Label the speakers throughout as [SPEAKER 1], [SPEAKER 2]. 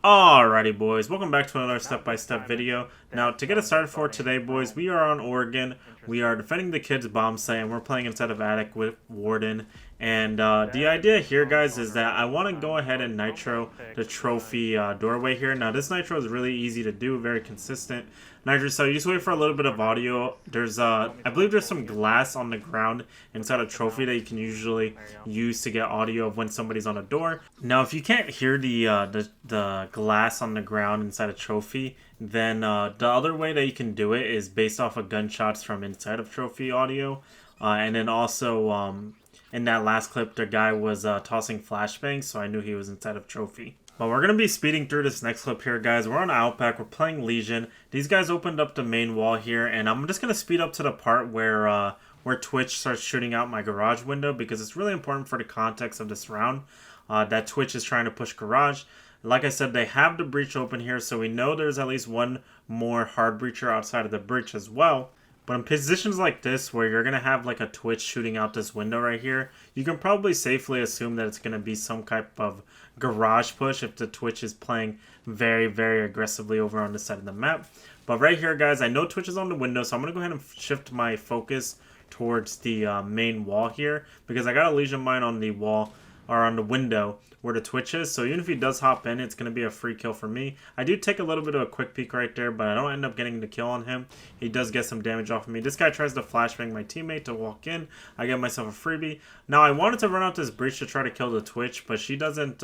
[SPEAKER 1] Alrighty boys, welcome back to another step-by-step video. Now to get us started for today boys, we are on Oregon. We are defending the kids' bomb site and we're playing inside of Attic with Warden. And the idea here guys is that I want to go ahead and nitro the trophy doorway here. Now this nitro is really easy to do, very consistent nitro, so you just wait for a little bit of audio. There's I believe there's some glass on the ground inside a trophy that you can usually use to get audio of when somebody's on a door. Now if you can't hear the glass on the ground inside a trophy, then the other way that you can do it is based off of gunshots from inside of trophy audio. And then also in that last clip the guy was tossing flashbangs, so I knew he was inside of trophy. But we're going to be speeding through this next clip here, guys. We're on Outback. We're playing Legion. These guys opened up the main wall here, and I'm just going to speed up to the part where Twitch starts shooting out my garage window, because it's really important for the context of this round that Twitch is trying to push garage. Like I said, they have the breach open here, so we know there's at least one more hard breacher outside of the breach as well. But in positions like this, where you're going to have like a Twitch shooting out this window right here, you can probably safely assume that it's going to be some type of garage push if the Twitch is playing very, very aggressively over on this side of the map. But right here, guys, I know Twitch is on the window, so I'm going to go ahead and shift my focus towards the main wall here, because I got a Legion mine on the wall, or on the window where the Twitch is, so even if he does hop in, it's going to be a free kill for me. I do take a little bit of a quick peek right there, but I don't end up getting the kill on him. He does get some damage off of me. This guy tries to flashbang my teammate to walk in. I get myself a freebie. Now I wanted to run out this breach to try to kill the Twitch, but she doesn't,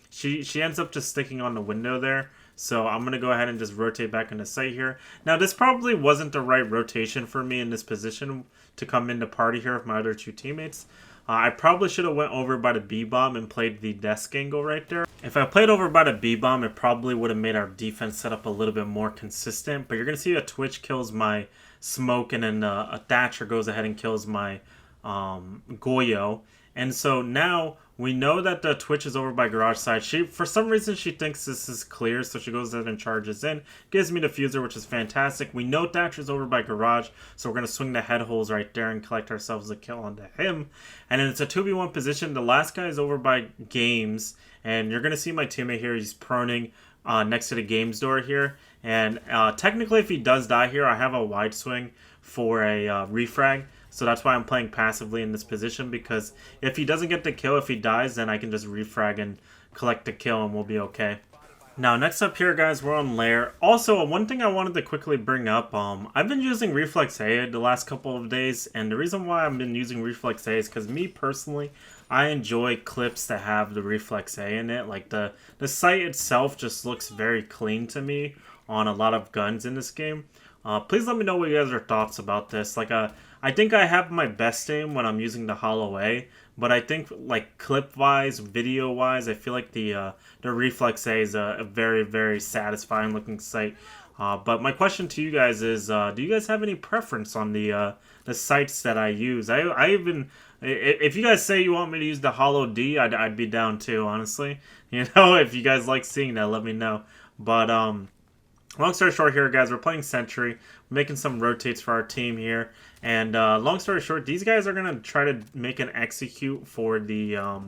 [SPEAKER 1] she ends up just sticking on the window there. So I'm going to go ahead and just rotate back into sight here. Now this probably wasn't the right rotation for me in this position to come into party here with my other two teammates. I probably should have went over by the B-bomb and played the desk angle right there. If I played over by the B-bomb, it probably would have made our defense setup a little bit more consistent. But you're going to see a Twitch kills my smoke, and then a Thatcher goes ahead and kills my Goyo. And so now we know that the Twitch is over by garage side. For some reason, she thinks this is clear, so she goes ahead and charges in. Gives me the fuser, which is fantastic. We know Thatcher's over by garage, so we're going to swing the head holes right there and collect ourselves a kill onto him. And then it's a 2v1 position. The last guy is over by games, and you're going to see my teammate here. He's proning next to the games door here. And technically, if he does die here, I have a wide swing for a refrag. So that's why I'm playing passively in this position, because if he doesn't get the kill, if he dies, then I can just refrag and collect the kill and we'll be okay. Now, next up here, guys, we're on Lair. Also, one thing I wanted to quickly bring up, I've been using Reflex A the last couple of days, and the reason why I've been using Reflex A is because me, personally, I enjoy clips that have the Reflex A in it. Like, the sight itself just looks very clean to me on a lot of guns in this game. Please let me know what you guys are thoughts about this. Like, I think I have my best aim when I'm using the Hollow A, but I think like clip-wise, video-wise, I feel like the Reflex A is a very, very satisfying looking sight. But my question to you guys is, do you guys have any preference on the sights that I use? I even, if you guys say you want me to use the Hollow D, I'd be down too, honestly. You know, if you guys like seeing that, let me know. But long story short here, guys, we're playing Sentry. We're making some rotates for our team here. And long story short, these guys are going to try to make an execute for the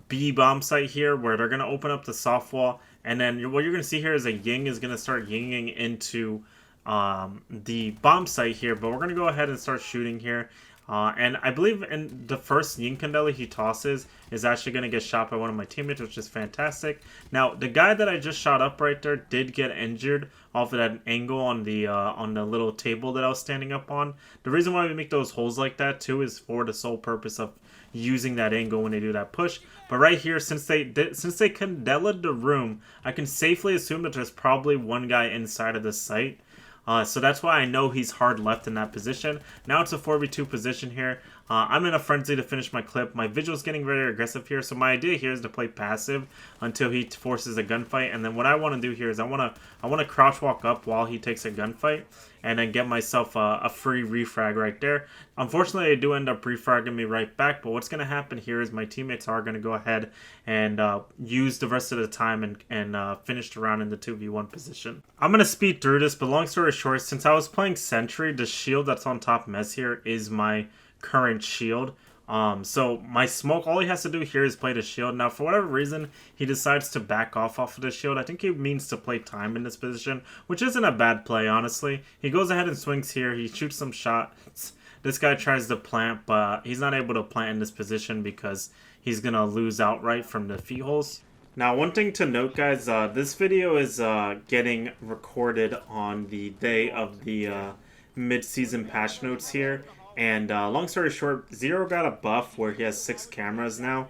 [SPEAKER 1] B-bomb site here, where they're going to open up the soft wall. And then what you're going to see here is a Ying is going to start yinging into the bomb site here. But we're going to go ahead and start shooting here. And I believe in the first Ying Candela he tosses is actually going to get shot by one of my teammates, which is fantastic. Now, the guy that I just shot up right there did get injured off of that angle on the little table that I was standing up on. The reason why we make those holes like that, too, is for the sole purpose of using that angle when they do that push. But right here, since they Candela'd the room, I can safely assume that there's probably one guy inside of the site. So that's why I know he's hard left in that position. Now it's a 4v2 position here. I'm in a frenzy to finish my clip. My visual's getting very aggressive here. So my idea here is to play passive until he forces a gunfight. And then what I want to do here is I want to crouch walk up while he takes a gunfight, and then get myself a free refrag right there. Unfortunately, they do end up refragging me right back. But what's going to happen here is my teammates are going to go ahead and use the rest of the time and finish the round in the 2v1 position. I'm going to speed through this, but long story short, since I was playing Sentry, the shield that's on top mess here is my current shield. So my smoke, all he has to do here is play the shield. Now, for whatever reason, he decides to back off of the shield. I think he means to play time in this position, which isn't a bad play, honestly. He goes ahead and swings here. He shoots some shots. This guy tries to plant, but he's not able to plant in this position because he's going to lose outright from the feet holes. Now, one thing to note, guys, this video is getting recorded on the day of the mid-season patch notes here. And long story short, Zero got a buff where he has 6 cameras now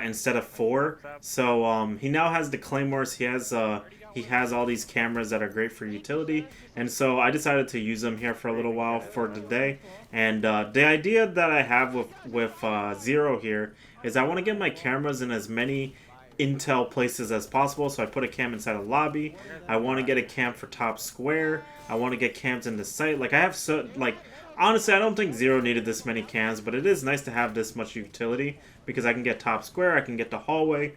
[SPEAKER 1] instead of 4. So he now has the claymores. He has all these cameras that are great for utility. And so I decided to use them here for a little while for today. And the idea that I have with Zero here is I want to get my cameras in as many intel places as possible. So I put a cam inside a lobby. I want to get a cam for top square. I want to get cams in the site. Like, I have honestly, I don't think Zero needed this many cams, but it is nice to have this much utility because I can get top square, I can get the hallway,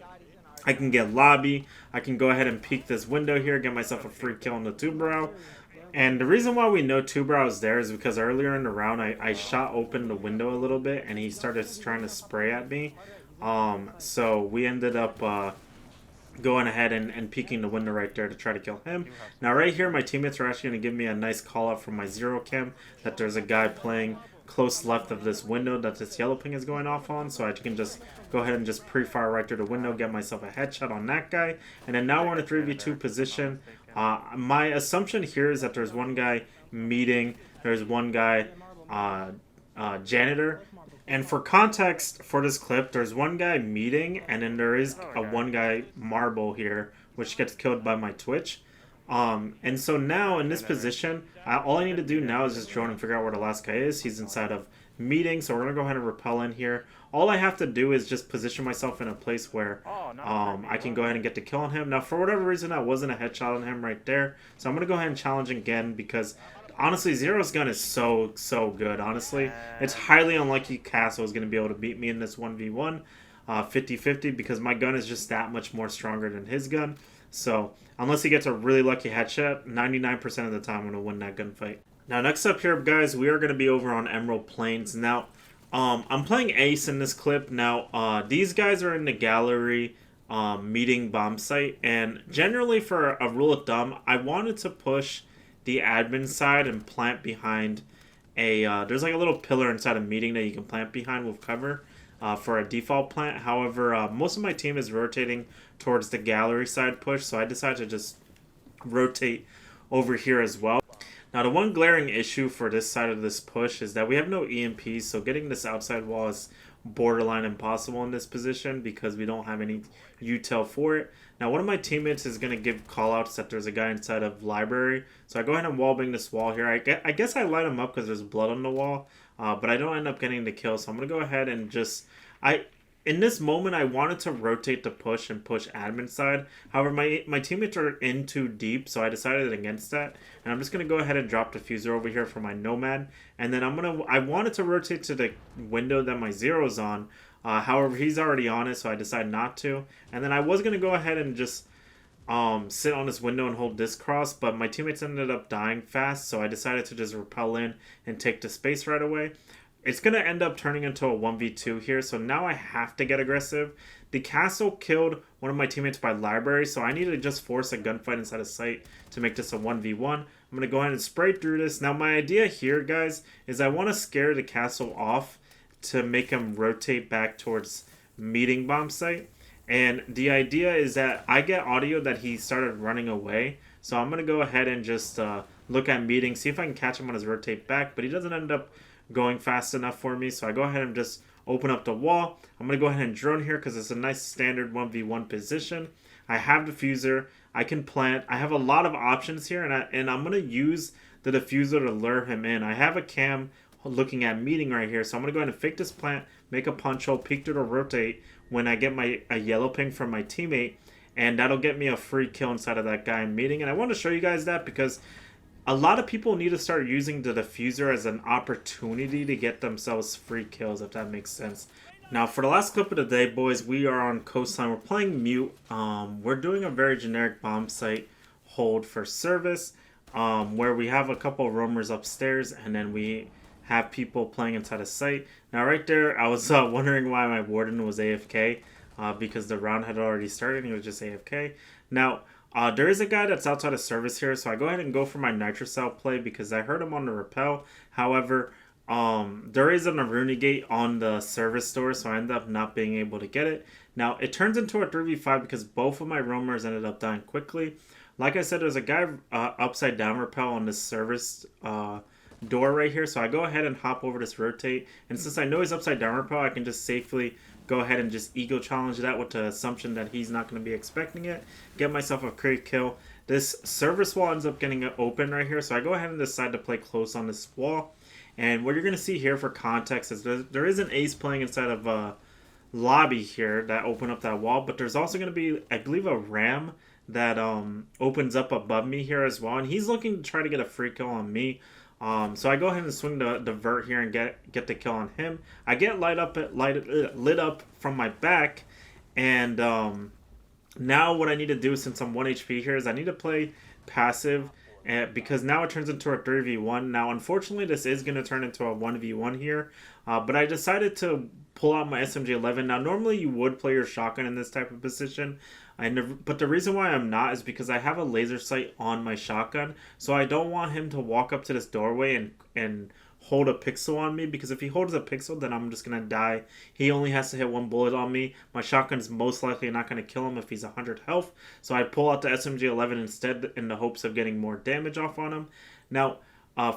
[SPEAKER 1] I can get lobby, I can go ahead and peek this window here, get myself a free kill on the Two-Brow. And the reason why we know Two-Brow is there is because earlier in the round, I shot open the window a little bit and he started trying to spray at me. So we ended up going ahead and peeking the window right there to try to kill him. Now right here, my teammates are actually going to give me a nice call out from my Zero cam that there's a guy playing close left of this window that this yellow ping is going off on. So I can just go ahead and just pre-fire right through the window, get myself a headshot on that guy. And then now we're in a 3v2 position. My assumption here is that there's one guy meeting, there's one guy janitor. And for context for this clip, there's one guy meeting, and then there is a one guy marble here, which gets killed by my Twitch. And so now in this position, all I need to do now is just drone and figure out where the last guy is. He's inside of meeting, so we're going to go ahead and rappel in here. All I have to do is just position myself in a place where I can go ahead and get the kill on him. Now, for whatever reason, I wasn't a headshot on him right there. So I'm going to go ahead and challenge again because honestly, Zero's gun is so good, honestly. It's highly unlikely Castle is going to be able to beat me in this 1v1 50-50 because my gun is just that much more stronger than his gun. So unless he gets a really lucky headshot, 99% of the time I'm going to win that gunfight. Now, next up here, guys, we are going to be over on Emerald Plains. Now, I'm playing Ace in this clip. Now, these guys are in the gallery meeting bomb site. And generally, for a rule of thumb, I wanted to push the admin side and plant behind there's like a little pillar inside a meeting that you can plant behind with cover for a default plant. However, most of my team is rotating towards the gallery side push, so I decided to just rotate over here as well. Now, the one glaring issue for this side of this push is that we have no EMPs, so getting this outside wall is borderline impossible in this position because we don't have any util for it. Now, one of my teammates is going to give callouts that there's a guy inside of library, so I go ahead and wallbang this wall here. I guess I light him up because there's blood on the wall, but I don't end up getting the kill, so I'm going to go ahead and just... In this moment, I wanted to rotate the push and push admin side. However, my teammates are in too deep, so I decided against that. And I'm just going to go ahead and drop diffuser over here for my Nomad. And then I wanted to rotate to the window that my Zero's on. However, he's already on it, so I decided not to. And then I was going to go ahead and just sit on this window and hold this cross, but my teammates ended up dying fast, so I decided to just rappel in and take the space right away. It's going to end up turning into a 1v2 here, so now I have to get aggressive. The castle killed one of my teammates by library, so I need to just force a gunfight inside a site to make this a 1v1. I'm going to go ahead and spray through this. Now, my idea here, guys, is I want to scare the castle off to make him rotate back towards meeting bomb site. And the idea is that I get audio that he started running away, so I'm going to go ahead and just look at meeting, see if I can catch him on his rotate back, but he doesn't end up going fast enough for me, so I go ahead and just open up the wall. I'm going to go ahead and drone here because it's a nice standard 1v1 position. I have diffuser, I can plant, I have a lot of options here, and I'm going to use the diffuser to lure him in. I have a cam looking at meeting right here, so I'm going to go ahead and fake this plant, make a punch hole, peek through the rotate when I get a yellow ping from my teammate, and that'll get me a free kill inside of that guy in meeting. And I want to show you guys that because a lot of people need to start using the diffuser as an opportunity to get themselves free kills, if that makes sense. Now, for the last clip of the day, boys, we are on Coastline. We're playing Mute. We're doing a very generic bomb site hold for service, where we have a couple of roamers upstairs, and then we have people playing inside a site. Now right there, I was wondering why my warden was AFK, because the round had already started and he was just AFK. Now, there is a guy that's outside of service here, so I go ahead and go for my nitrocell play because I heard him on the rappel. However, there is an Aruni gate on the service store, so I ended up not being able to get it. Now, it turns into a 3v5 because both of my roamers ended up dying quickly. Like I said, there's a guy upside down rappel on this service door right here, so I go ahead and hop over this rotate. And since I know he's upside down rappel, I can just safely go ahead and just ego challenge that with the assumption that he's not going to be expecting it. Get myself a crate kill. This service wall ends up getting open right here, so I go ahead and decide to play close on this wall. And what you're going to see here for context is there is an ace playing inside of a lobby here that opened up that wall, but there's also going to be, I believe, a ram that opens up above me here as well, and he's looking to try to get a free kill on me. So I go ahead and swing the vert here and get the kill on him. I get lit up from my back, and now what I need to do, since I'm 1 HP here, is I need to play passive, because now it turns into a 3v1. Now, unfortunately, this is going to turn into a 1v1 here, but I decided to pull out my SMG-11. Now, normally you would play your shotgun in this type of position, but the reason why I'm not is because I have a laser sight on my shotgun, so I don't want him to walk up to this doorway and hold a pixel on me, because if he holds a pixel, then I'm just going to die. He only has to hit 1 bullet on me. My shotgun is most likely not going to kill him if he's 100 health, so I pull out the SMG-11 instead in the hopes of getting more damage off on him. Now,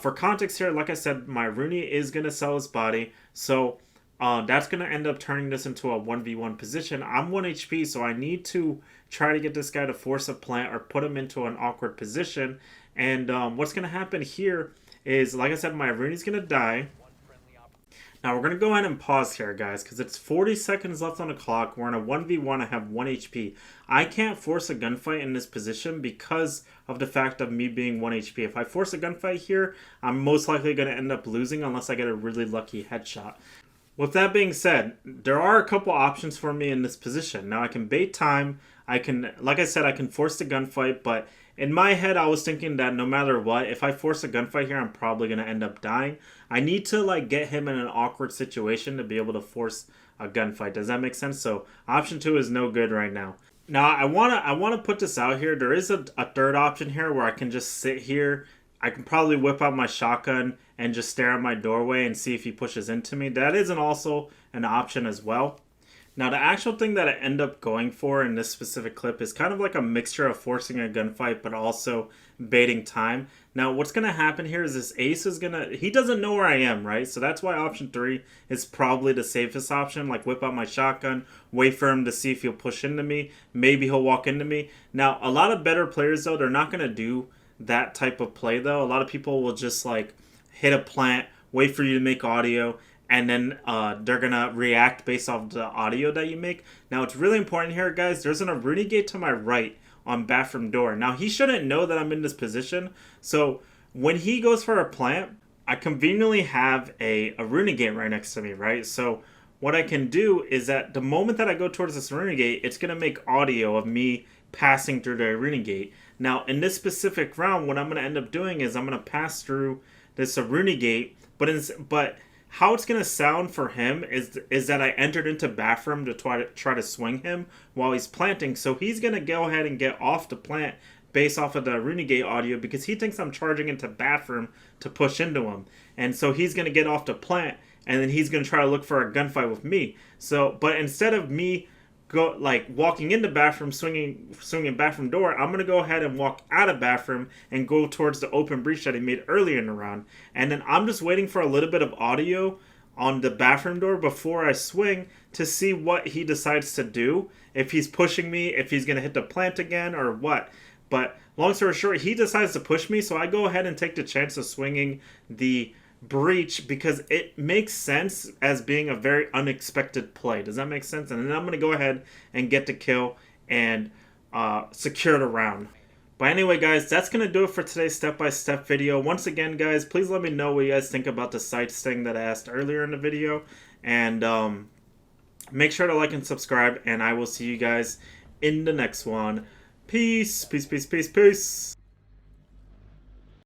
[SPEAKER 1] for context here, like I said, my Rooney is going to sell his body, so that's going to end up turning this into a 1v1 position. I'm 1 HP, so I need to try to get this guy to force a plant or put him into an awkward position. And what's going to happen here is, like I said, my Rooney's going to die. Now, we're going to go ahead and pause here, guys, because it's 40 seconds left on the clock. We're in a 1v1. I have 1 HP. I can't force a gunfight in this position because of the fact of me being 1 HP. If I force a gunfight here, I'm most likely going to end up losing unless I get a really lucky headshot. With that being said, there are a couple options for me in this position. Now, I can bait time. I can, like I said, I can force the gunfight, but in my head, I was thinking that no matter what, if I force a gunfight here, I'm probably going to end up dying. I need to, get him in an awkward situation to be able to force a gunfight. Does that make sense? So, option 2 is no good right now. Now, I wanna put this out here. There is a third option here where I can just sit here. I can probably whip out my shotgun and just stare at my doorway and see if he pushes into me. That isn't also an option as well. Now, the actual thing that I end up going for in this specific clip is kind of like a mixture of forcing a gunfight, but also baiting time. Now, what's going to happen here is this ace is going to... He doesn't know where I am, right? So that's why option 3 is probably the safest option. Like, whip out my shotgun, wait for him to see if he'll push into me. Maybe he'll walk into me. Now, a lot of better players, though, they're not going to do that type of play, though. A lot of people will just, hit a plant, wait for you to make audio, and then they're going to react based off the audio that you make. Now, it's really important here, guys. There's an Aruni gate to my right on bathroom door. Now, he shouldn't know that I'm in this position. So, when he goes for a plant, I conveniently have a Aruni gate right next to me, right? So, what I can do is that the moment that I go towards this Aruni gate, it's going to make audio of me passing through the Aruni gate. Now, in this specific round, what I'm going to end up doing is I'm going to pass through this Aruni gate, but how it's going to sound for him is that I entered into bathroom to try to swing him while he's planting. So he's going to go ahead and get off the plant based off of the Aruni gate audio because he thinks I'm charging into bathroom to push into him. And so he's going to get off the plant and then he's going to try to look for a gunfight with me. So, but instead of me walking into bathroom, swinging bathroom door, I'm going to go ahead and walk out of bathroom and go towards the open breach that he made earlier in the round. And then I'm just waiting for a little bit of audio on the bathroom door before I swing to see what he decides to do. If he's pushing me, if he's going to hit the plant again or what. But long story short, he decides to push me, so I go ahead and take the chance of swinging the breach because it makes sense as being a very unexpected play. Does that make sense? And then I'm going to go ahead and get the kill and secure the round. But anyway, guys, that's going to do it for today's step-by-step video. Once again, guys, please let me know what you guys think about the sites thing that I asked earlier in the video. And make sure to like and subscribe, and I will see you guys in the next one. Peace, peace, peace, peace, peace.